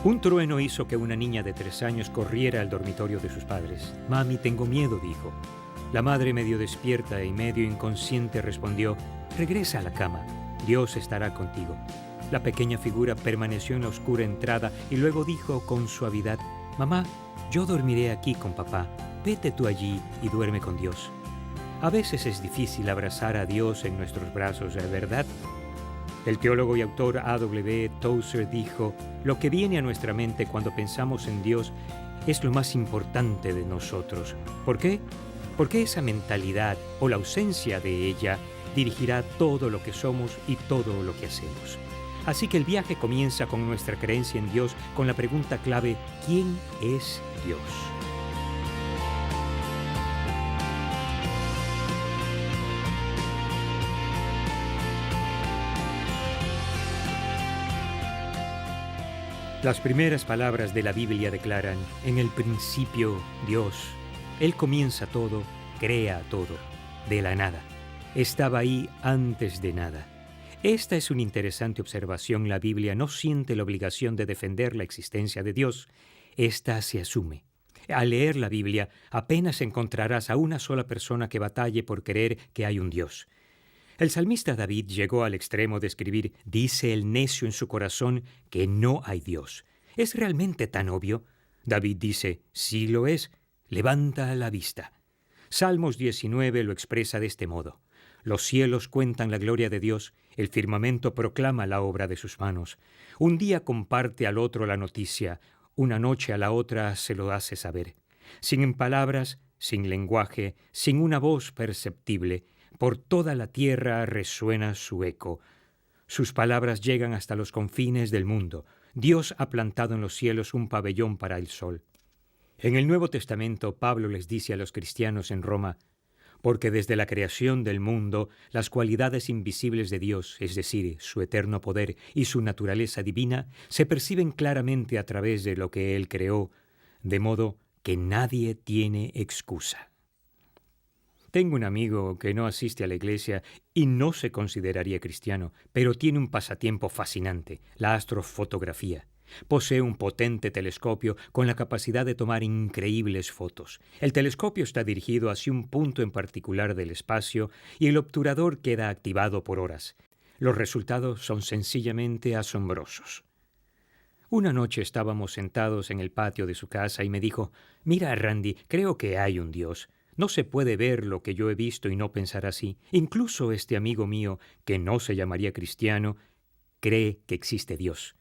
Un trueno hizo que una niña de 3 años corriera al dormitorio de sus padres. «Mami, tengo miedo», dijo. La madre, medio despierta y medio inconsciente, respondió: «Regresa a la cama. Dios estará contigo». La pequeña figura permaneció en la oscura entrada y luego dijo con suavidad: «Mamá, yo dormiré aquí con papá. Vete tú allí y duerme con Dios». A veces es difícil abrazar a Dios en nuestros brazos, ¿verdad? El teólogo y autor A.W. Tozer dijo: «Lo que viene a nuestra mente cuando pensamos en Dios es lo más importante de nosotros». ¿Por qué? Porque esa mentalidad o la ausencia de ella dirigirá todo lo que somos y todo lo que hacemos. Así que el viaje comienza con nuestra creencia en Dios, con la pregunta clave: ¿quién es Dios? Las primeras palabras de la Biblia declaran: «En el principio, Dios». Él comienza todo, crea todo, de la nada. Estaba ahí antes de nada. Esta es una interesante observación. La Biblia no siente la obligación de defender la existencia de Dios. Esta se asume. Al leer la Biblia, apenas encontrarás a una sola persona que batalle por creer que hay un Dios. El salmista David llegó al extremo de escribir: «Dice el necio en su corazón que no hay Dios». ¿Es realmente tan obvio? David dice: «Sí lo es. Levanta la vista». Salmos 19 lo expresa de este modo: «Los cielos cuentan la gloria de Dios, el firmamento proclama la obra de sus manos. Un día comparte al otro la noticia, una noche a la otra se lo hace saber. Sin palabras, sin lenguaje, sin una voz perceptible, por toda la tierra resuena su eco. Sus palabras llegan hasta los confines del mundo. Dios ha plantado en los cielos un pabellón para el sol». En el Nuevo Testamento, Pablo les dice a los cristianos en Roma: «Porque desde la creación del mundo, las cualidades invisibles de Dios, es decir, su eterno poder y su naturaleza divina, se perciben claramente a través de lo que Él creó, de modo que nadie tiene excusa». Tengo un amigo que no asiste a la iglesia y no se consideraría cristiano, pero tiene un pasatiempo fascinante: la astrofotografía. Posee un potente telescopio con la capacidad de tomar increíbles fotos. El telescopio está dirigido hacia un punto en particular del espacio y el obturador queda activado por horas. Los resultados son sencillamente asombrosos. Una noche estábamos sentados en el patio de su casa y me dijo: «Mira, Randy, creo que hay un Dios. No se puede ver lo que yo he visto y no pensar así. Incluso este amigo mío, que no se llamaría cristiano, cree que existe Dios».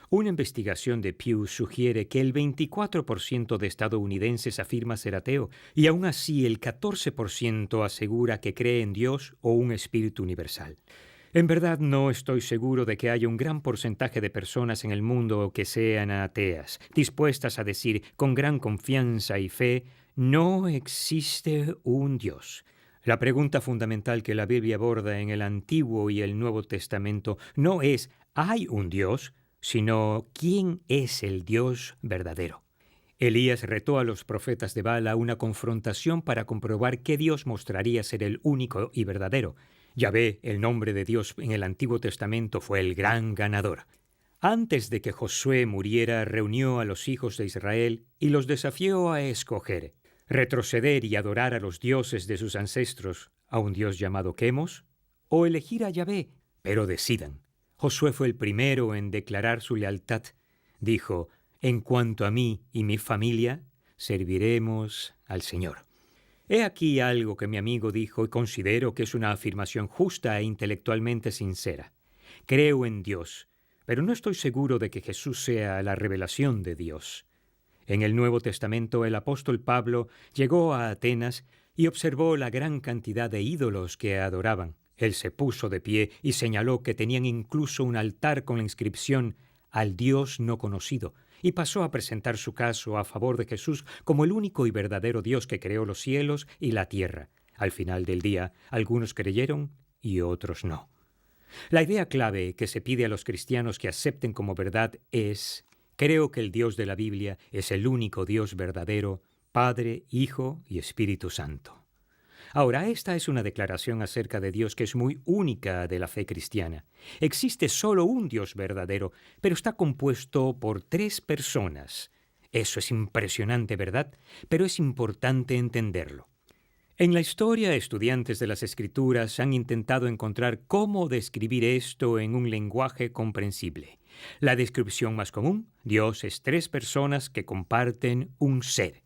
Una investigación de Pew sugiere que el 24% de estadounidenses afirma ser ateo, y aún así el 14% asegura que cree en Dios o un espíritu universal. En verdad, no estoy seguro de que haya un gran porcentaje de personas en el mundo que sean ateas, dispuestas a decir con gran confianza y fe: «No existe un Dios». La pregunta fundamental que la Biblia aborda en el Antiguo y el Nuevo Testamento no es «¿hay un Dios?», sino «¿quién es el Dios verdadero?». Elías retó a los profetas de Baal a una confrontación para comprobar qué Dios mostraría ser el único y verdadero. Yahvé, el nombre de Dios en el Antiguo Testamento, fue el gran ganador. Antes de que Josué muriera, reunió a los hijos de Israel y los desafió a escoger: retroceder y adorar a los dioses de sus ancestros, a un Dios llamado Quemos, o elegir a Yahvé. Pero decidan. Josué fue el primero en declarar su lealtad. Dijo: «En cuanto a mí y mi familia, serviremos al Señor». He aquí algo que mi amigo dijo y considero que es una afirmación justa e intelectualmente sincera. Creo en Dios, pero no estoy seguro de que Jesús sea la revelación de Dios. En el Nuevo Testamento, el apóstol Pablo llegó a Atenas y observó la gran cantidad de ídolos que adoraban. Él se puso de pie y señaló que tenían incluso un altar con la inscripción «Al Dios no conocido», y pasó a presentar su caso a favor de Jesús como el único y verdadero Dios que creó los cielos y la tierra. Al final del día, algunos creyeron y otros no. La idea clave que se pide a los cristianos que acepten como verdad es: creo que el Dios de la Biblia es el único Dios verdadero, Padre, Hijo y Espíritu Santo. Ahora, esta es una declaración acerca de Dios que es muy única de la fe cristiana. Existe solo un Dios verdadero, pero está compuesto por tres personas. Eso es impresionante, ¿verdad? Pero es importante entenderlo. En la historia, estudiantes de las Escrituras han intentado encontrar cómo describir esto en un lenguaje comprensible. La descripción más común: Dios es tres personas que comparten un ser.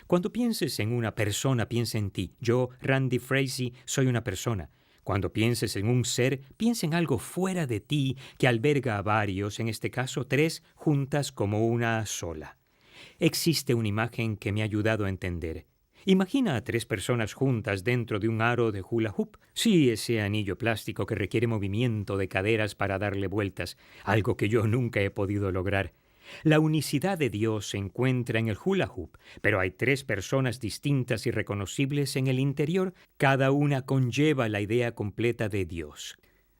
Cuando pienses en una persona, piensa en ti. Yo, Randy Frazee, soy una persona. Cuando pienses en un ser, piensa en algo fuera de ti que alberga a varios, en este caso tres, juntas como una sola. Existe una imagen que me ha ayudado a entender. Imagina a tres personas juntas dentro de un aro de hula hoop. Sí, ese anillo plástico que requiere movimiento de caderas para darle vueltas, algo que yo nunca he podido lograr. La unicidad de Dios se encuentra en el hula hoop, pero hay tres personas distintas y reconocibles en el interior. Cada una conlleva la idea completa de Dios.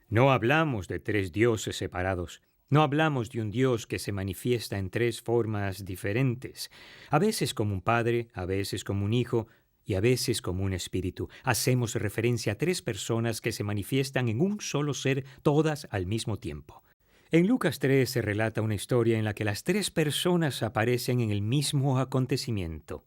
No hablamos de tres dioses separados. No hablamos de un Dios que se manifiesta en tres formas diferentes, a veces como un padre, a veces como un hijo y a veces como un espíritu. Hacemos referencia a tres personas que se manifiestan en un solo ser, todas al mismo tiempo. En Lucas 3 se relata una historia en la que las tres personas aparecen en el mismo acontecimiento.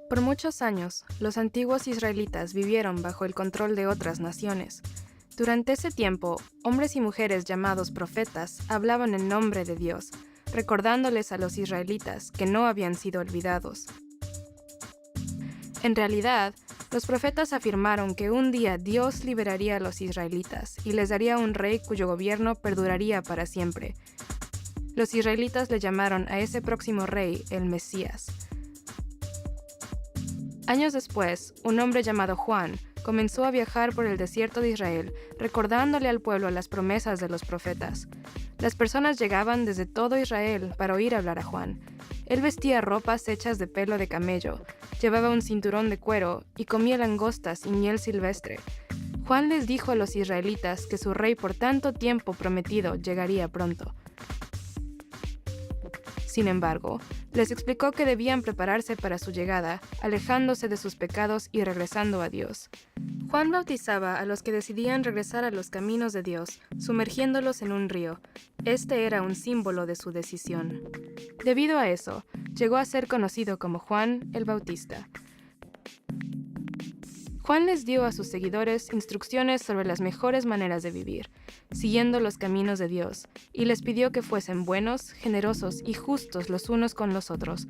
Por muchos años, los antiguos israelitas vivieron bajo el control de otras naciones. Durante ese tiempo, hombres y mujeres llamados profetas hablaban en nombre de Dios, recordándoles a los israelitas que no habían sido olvidados. En realidad, los profetas afirmaron que un día Dios liberaría a los israelitas y les daría un rey cuyo gobierno perduraría para siempre. Los israelitas le llamaron a ese próximo rey el Mesías. Años después, un hombre llamado Juan comenzó a viajar por el desierto de Israel, recordándole al pueblo las promesas de los profetas. Las personas llegaban desde todo Israel para oír hablar a Juan. Él vestía ropas hechas de pelo de camello, llevaba un cinturón de cuero y comía langostas y miel silvestre. Juan les dijo a los israelitas que su rey por tanto tiempo prometido llegaría pronto. Sin embargo, les explicó que debían prepararse para su llegada, alejándose de sus pecados y regresando a Dios. Juan bautizaba a los que decidían regresar a los caminos de Dios, sumergiéndolos en un río. Este era un símbolo de su decisión. Debido a eso, llegó a ser conocido como Juan el Bautista. Juan les dio a sus seguidores instrucciones sobre las mejores maneras de vivir, siguiendo los caminos de Dios, y les pidió que fuesen buenos, generosos y justos los unos con los otros.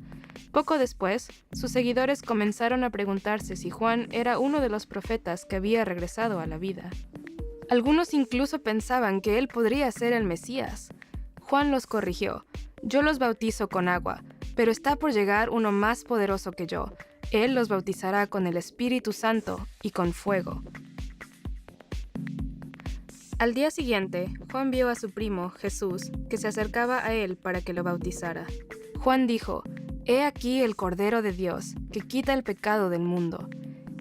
Poco después, sus seguidores comenzaron a preguntarse si Juan era uno de los profetas que había regresado a la vida. Algunos incluso pensaban que él podría ser el Mesías. Juan los corrigió: «Yo los bautizo con agua, pero está por llegar uno más poderoso que yo. Él los bautizará con el Espíritu Santo y con fuego». Al día siguiente, Juan vio a su primo, Jesús, que se acercaba a él para que lo bautizara. Juan dijo: «He aquí el Cordero de Dios, que quita el pecado del mundo.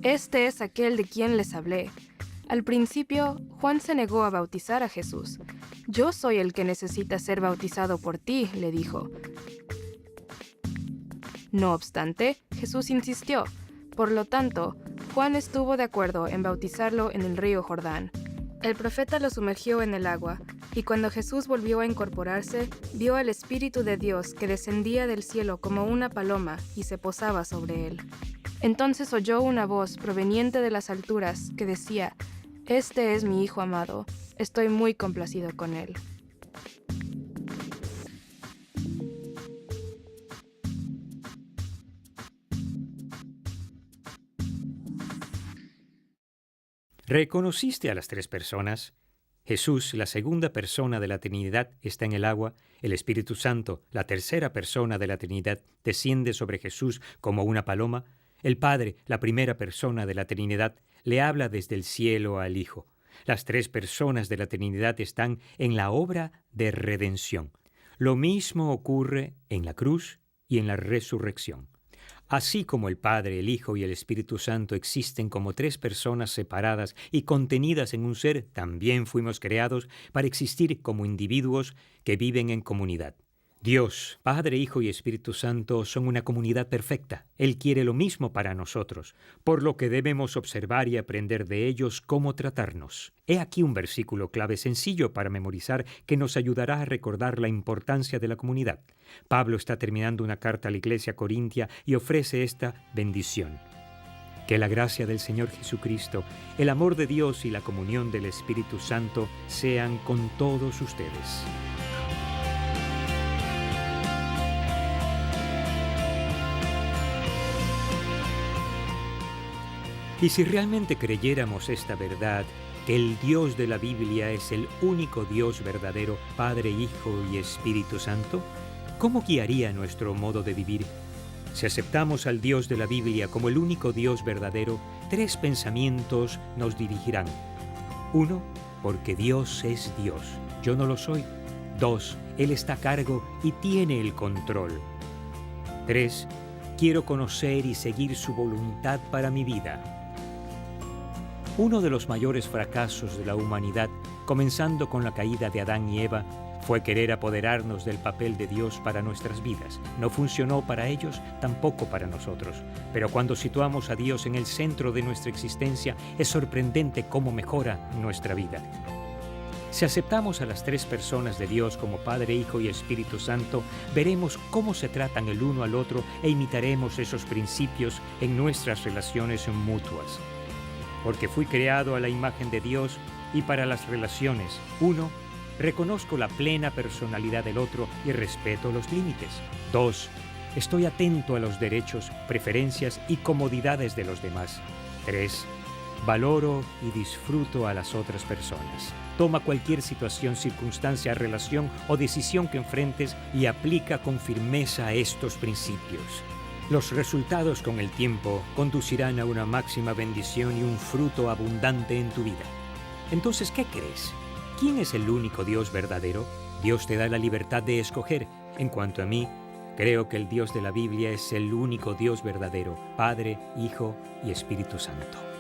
Este es aquel de quien les hablé». Al principio, Juan se negó a bautizar a Jesús. «Yo soy el que necesita ser bautizado por ti», le dijo. No obstante, Jesús insistió. Por lo tanto, Juan estuvo de acuerdo en bautizarlo en el río Jordán. El profeta lo sumergió en el agua, y cuando Jesús volvió a incorporarse, vio al Espíritu de Dios que descendía del cielo como una paloma y se posaba sobre él. Entonces oyó una voz proveniente de las alturas que decía: «Este es mi Hijo amado, estoy muy complacido con él». ¿Reconociste a las tres personas? Jesús, la segunda persona de la Trinidad, está en el agua. El Espíritu Santo, la tercera persona de la Trinidad, desciende sobre Jesús como una paloma. El Padre, la primera persona de la Trinidad, le habla desde el cielo al Hijo. Las tres personas de la Trinidad están en la obra de redención. Lo mismo ocurre en la cruz y en la resurrección. Así como el Padre, el Hijo y el Espíritu Santo existen como tres personas separadas y contenidas en un ser, también fuimos creados para existir como individuos que viven en comunidad. Dios, Padre, Hijo y Espíritu Santo son una comunidad perfecta. Él quiere lo mismo para nosotros, por lo que debemos observar y aprender de ellos cómo tratarnos. He aquí un versículo clave sencillo para memorizar que nos ayudará a recordar la importancia de la comunidad. Pablo está terminando una carta a la iglesia corintia y ofrece esta bendición. Que la gracia del Señor Jesucristo, el amor de Dios y la comunión del Espíritu Santo sean con todos ustedes. Y si realmente creyéramos esta verdad, que el Dios de la Biblia es el único Dios verdadero, Padre, Hijo y Espíritu Santo, ¿cómo guiaría nuestro modo de vivir? Si aceptamos al Dios de la Biblia como el único Dios verdadero, tres pensamientos nos dirigirán. 1. Porque Dios es Dios. Yo no lo soy. 2. Él está a cargo y tiene el control. 3. Quiero conocer y seguir su voluntad para mi vida. Uno de los mayores fracasos de la humanidad, comenzando con la caída de Adán y Eva, fue querer apoderarnos del papel de Dios para nuestras vidas. No funcionó para ellos, tampoco para nosotros. Pero cuando situamos a Dios en el centro de nuestra existencia, es sorprendente cómo mejora nuestra vida. Si aceptamos a las tres personas de Dios como Padre, Hijo y Espíritu Santo, veremos cómo se tratan el uno al otro e imitaremos esos principios en nuestras relaciones mutuas. Porque fui creado a la imagen de Dios y para las relaciones. 1. Reconozco la plena personalidad del otro y respeto los límites. 2. Estoy atento a los derechos, preferencias y comodidades de los demás. 3. Valoro y disfruto a las otras personas. Toma cualquier situación, circunstancia, relación o decisión que enfrentes y aplica con firmeza estos principios. Los resultados con el tiempo conducirán a una máxima bendición y un fruto abundante en tu vida. Entonces, ¿qué crees? ¿Quién es el único Dios verdadero? Dios te da la libertad de escoger. En cuanto a mí, creo que el Dios de la Biblia es el único Dios verdadero, Padre, Hijo y Espíritu Santo.